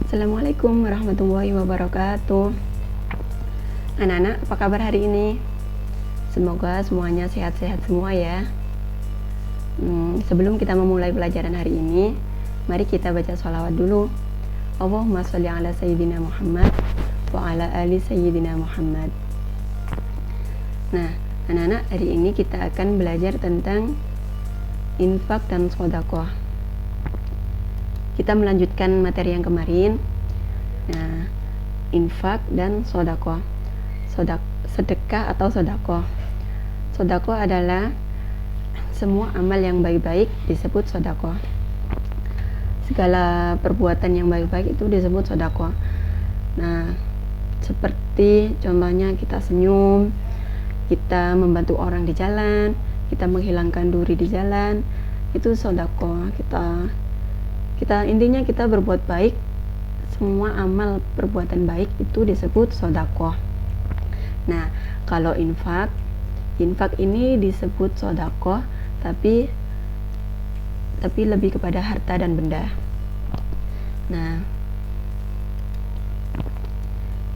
Assalamualaikum warahmatullahi wabarakatuh. Anak-anak, apa kabar hari ini? Semoga semuanya sehat-sehat semua ya. Sebelum kita memulai pelajaran hari ini, mari kita baca sholawat dulu. Allahumma sholli ala sayyidina Muhammad wa ala ali sayyidina Muhammad. Nah, anak-anak, hari ini kita akan belajar tentang infak dan sedekah. Kita melanjutkan materi yang kemarin. Nah, infak dan sedekah. Sedekah atau sedekah. Sedekah adalah semua amal yang baik-baik disebut sedekah. Segala perbuatan yang baik-baik itu disebut sedekah. Nah, seperti contohnya kita senyum, kita membantu orang di jalan, kita menghilangkan duri di jalan, itu sedekah. Kita intinya kita berbuat baik, semua amal perbuatan baik itu disebut sedekah. Nah, kalau infak ini disebut sedekah, tapi lebih kepada harta dan benda. Nah,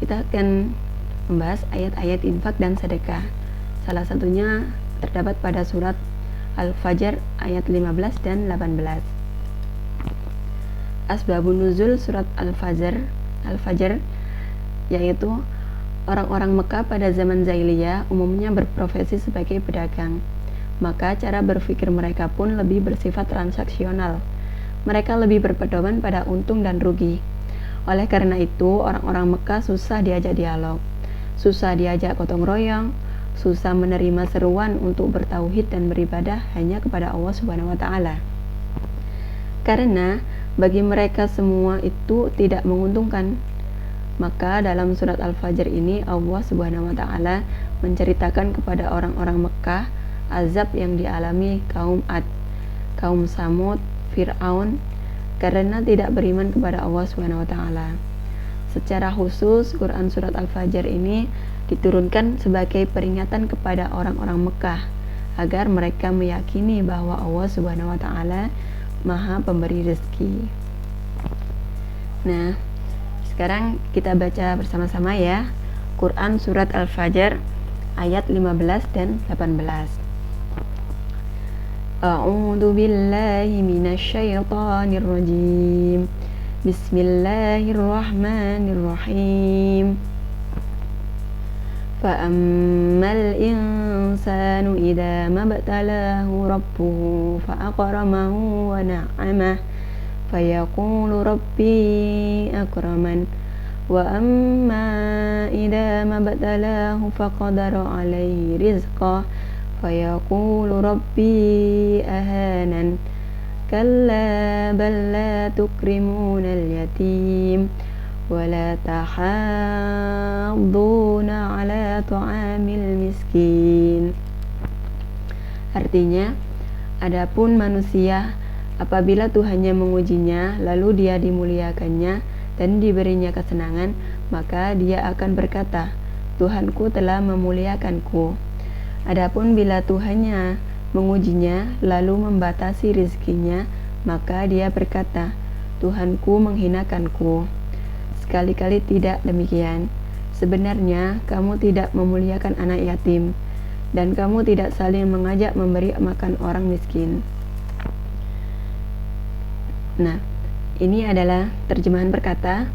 kita akan membahas ayat-ayat infak dan sedekah. Salah satunya terdapat pada surat Al-Fajr ayat 15 dan 18. Asbabun nuzul surat Al-Fajr yaitu orang-orang Mekah pada zaman Jahiliyah umumnya berprofesi sebagai pedagang. Maka cara berpikir mereka pun lebih bersifat transaksional. Mereka lebih berpedoman pada untung dan rugi. Oleh karena itu, orang-orang Mekah susah diajak dialog, susah diajak gotong royong, susah menerima seruan untuk bertauhid dan beribadah hanya kepada Allah Subhanahu wa taala. Karena bagi mereka semua itu tidak menguntungkan. Maka dalam surat Al-Fajr ini Allah Subhanahu wa taala menceritakan kepada orang-orang Mekah azab yang dialami kaum Ad, kaum Samud, Fir'aun karena tidak beriman kepada Allah Subhanahu wa taala. Secara khusus Quran surat Al-Fajr ini diturunkan sebagai peringatan kepada orang-orang Mekah agar mereka meyakini bahwa Allah Subhanahu wa taala Maha Pemberi rezeki. Nah, sekarang kita baca bersama-sama ya Quran surat Al-Fajr ayat 15 dan 18. A'udzu billahi minasy syaithanir rajim. Bismillahirrahmanirrahim. Fa'ammal insanu idza mabtalahu rabbuhu fa'akramahu wa na'amah fayaqulu rabbi akraman wa amma idza mabtalahu faqadara alaihi rizqah fayaqulu rabbi ahanan kalla bal la tukrimuna al-yatim wala tahadduna ala ta'amil miskin. Artinya, adapun manusia apabila Tuhannya mengujinya lalu dia dimuliakannya dan diberinya kesenangan, maka dia akan berkata, Tuhanku telah memuliakanku. Adapun bila Tuhannya mengujinya lalu membatasi rizkinya, maka dia berkata, Tuhanku menghinakanku. Sekali-kali tidak demikian. Sebenarnya kamu tidak memuliakan anak yatim, dan kamu tidak saling mengajak memberi makan orang miskin. Nah, ini adalah terjemahan perkata.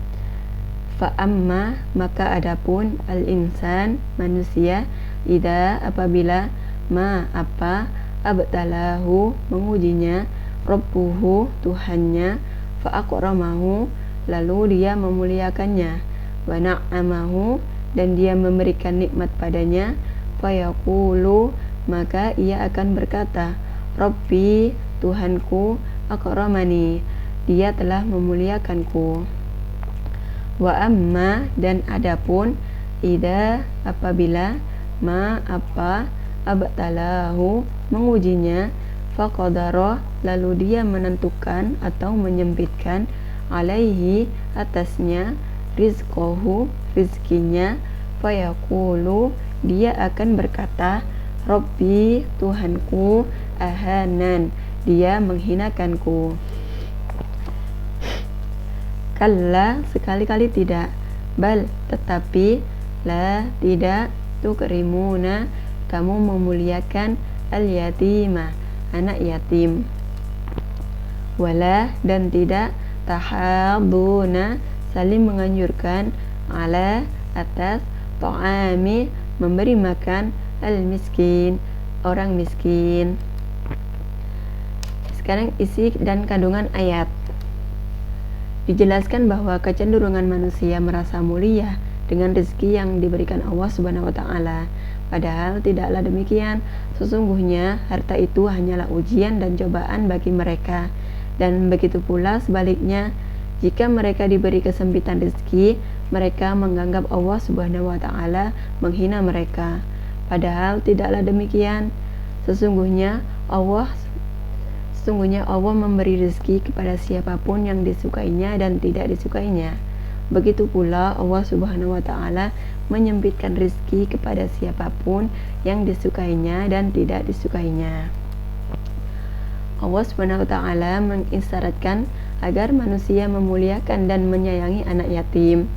Fa'amma, maka adapun, al-insan, manusia, idza, apabila, ma, apa, abtalahu, mengujinya, rabbuhu, Tuhannya, fa'akramahu, lalu dia memuliakannya, wa na'amahu, dan dia memberikan nikmat padanya, fayaqulu, maka ia akan berkata, Rabbi, Tuhanku, akramani, dia telah memuliakanku. Wa amma, dan adapun, idza, apabila, ma, apa, abtalahu, mengujinya, faqadara, lalu dia menentukan atau menyempitkan, alaihi, atasnya, rizqahu, rizkinya, fayaqulu, dia akan berkata, Rabbi, Tuhanku, ahanan, dia menghinakanku. Kalla, sekali-kali tidak. Bal, tetapi. La, tidak. Tukrimuna, kamu memuliakan al-yatima, anak yatim. Wala, dan tidak. Tahaduna, saling menganjurkan. Ala, atas. Ta'ami, memberi makan. Al-miskin, orang miskin. Sekarang isi dan kandungan ayat. Dijelaskan bahwa kecenderungan manusia merasa mulia dengan rezeki yang diberikan Allah Subhanahu wa taala. Padahal tidaklah demikian. Sesungguhnya harta itu hanyalah ujian dan cobaan bagi mereka. Dan begitu pula sebaliknya, jika mereka diberi kesempitan rezeki, mereka menganggap Allah Subhanahu wa taala menghina mereka. Padahal tidaklah demikian. Sesungguhnya Allah memberi rezeki kepada siapapun yang disukainya dan tidak disukainya. Begitu pula Allah Subhanahu wa taala menyempitkan rezeki kepada siapapun yang disukainya dan tidak disukainya. Allah Subhanahu wa taala mengisyaratkan agar manusia memuliakan dan menyayangi anak yatim,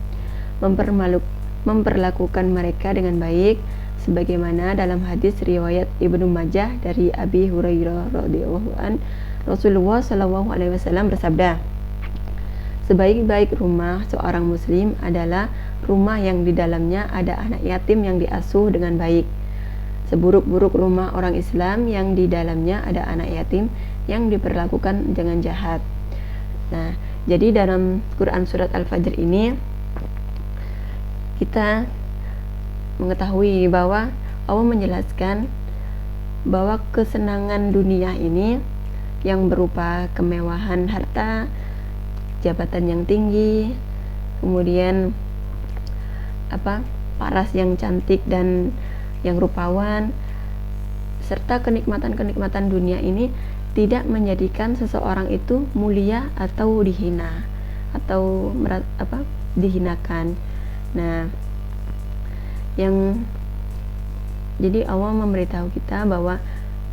memperlakukan mereka dengan baik, sebagaimana dalam hadis riwayat Ibnu Majah dari Abi Hurairah radhiyallahu an, Rasulullah shallallahu alaihi wasallam bersabda, sebaik-baik rumah seorang muslim adalah rumah yang di dalamnya ada anak yatim yang diasuh dengan baik. Seburuk-buruk rumah orang Islam yang di dalamnya ada anak yatim yang diperlakukan dengan jahat. Nah, jadi dalam Quran surat Al-Fajr ini kita mengetahui bahwa Allah menjelaskan bahwa kesenangan dunia ini yang berupa kemewahan harta, jabatan yang tinggi, kemudian paras yang cantik dan yang rupawan, serta kenikmatan-kenikmatan dunia ini tidak menjadikan seseorang itu mulia atau dihina atau dihinakan. Nah, jadi Allah memberitahu kita bahwa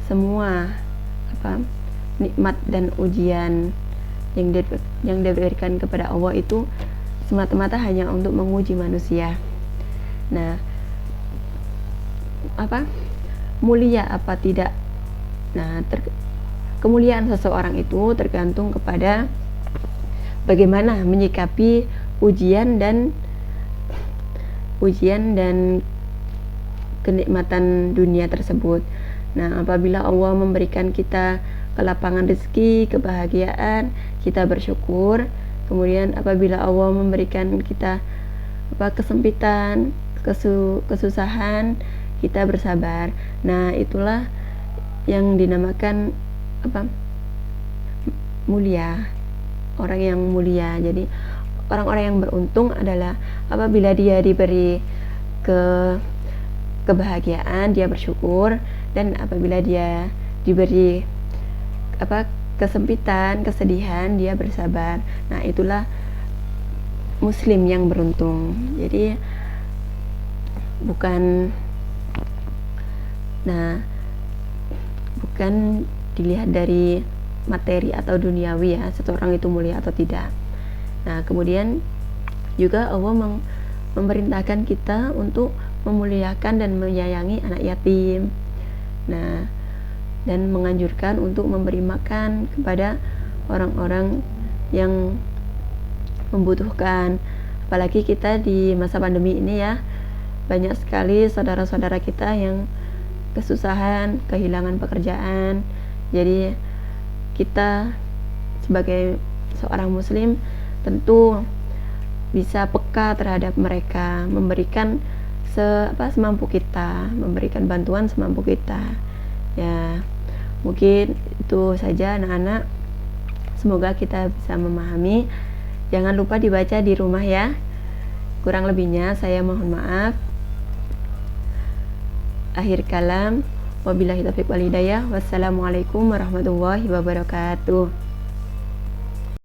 semua nikmat dan ujian yang diberikan kepada Allah itu semata-mata hanya untuk menguji manusia. Nah, mulia apa tidak? Nah, kemuliaan seseorang itu tergantung kepada bagaimana menyikapi ujian dan kenikmatan dunia tersebut. Nah, apabila Allah memberikan kita kelapangan rezeki, kebahagiaan, kita bersyukur. Kemudian apabila Allah memberikan kita kesempitan, kesusahan, kita bersabar. Nah, itulah yang dinamakan mulia, orang yang mulia. Jadi orang-orang yang beruntung adalah apabila dia diberi kebahagiaan, dia bersyukur, dan apabila dia diberi kesempitan, kesedihan, dia bersabar. Nah, itulah muslim yang beruntung. Jadi bukan dilihat dari materi atau duniawi ya, seseorang itu mulia atau tidak. Nah, kemudian juga Allah memerintahkan kita untuk memuliakan dan menyayangi anak yatim. Nah, dan menganjurkan untuk memberi makan kepada orang-orang yang membutuhkan. Apalagi kita di masa pandemi ini ya, banyak sekali saudara-saudara kita yang kesusahan, kehilangan pekerjaan. Jadi kita sebagai seorang muslim tentu bisa peka terhadap mereka, memberikan semampu kita, memberikan bantuan semampu kita. Ya, mungkin itu saja anak-anak. Semoga kita bisa memahami. Jangan lupa dibaca di rumah ya. Kurang lebihnya saya mohon maaf. Akhir kalam, wabillahi taufiq wal hidayah. Wassalamualaikum warahmatullahi wabarakatuh.